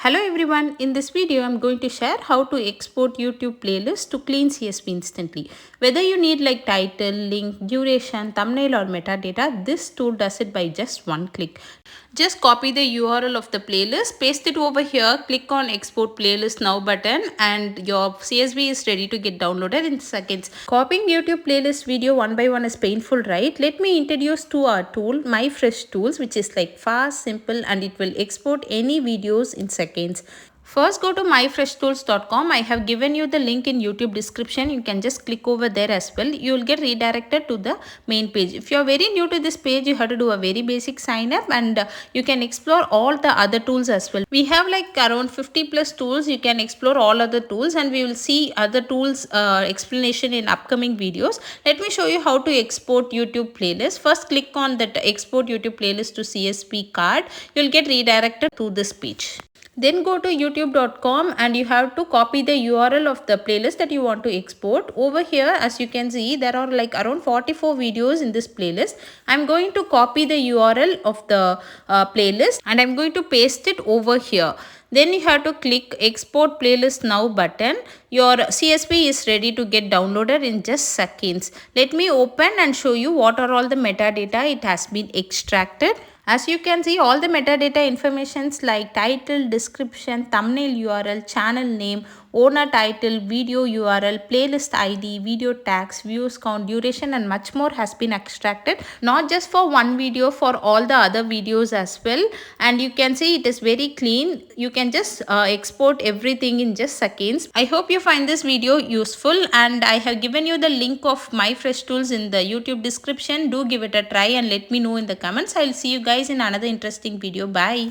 Hello everyone, in this video I'm going to share how to export YouTube playlist to clean CSV instantly. Whether you need like title, link, duration, thumbnail or metadata, this tool does it by just one click. Just copy the URL of the playlist, paste it over here, click on export playlist now button and your CSV is ready to get downloaded in seconds. Copying YouTube playlist video one by one is painful, right? Let me introduce to our tool Myfreshtools, which is like fast, simple and it will export any videos in seconds. First go to myfreshtools.com. I have given you the link in YouTube description. You can just click over there as well. You will get redirected to the main page. If you are very new to this page, you have to do a very basic sign up and you can explore all the other tools as well. We have like around 50 plus tools. You can explore all other tools and we will see other tools explanation in upcoming videos. Let me show you how to export YouTube playlist. First click on that export YouTube playlist to CSV card. You will get redirected to this page. Then go to youtube.com and you have to copy the URL of the playlist that you want to export. Over here, as you can see, there are like around 44 videos in this playlist. I'm going to copy the URL of the playlist and I'm going to paste it over here. Then you have to click export playlist now button. Your CSV is ready to get downloaded in just seconds. Let me open and show you what are all the metadata it has been extracted. As you can see, all the metadata informations like title, description, thumbnail URL, channel name, owner title, video URL, playlist ID, video tags, views count, duration and much more has been extracted. Not just for one video, for all the other videos as well. And you can see it is very clean. You can just export everything in just seconds. I hope you find this video useful and I have given you the link of Myfreshtools in the YouTube description. Do give it a try and let me know in the comments. I'll see you guys in another interesting video. Bye.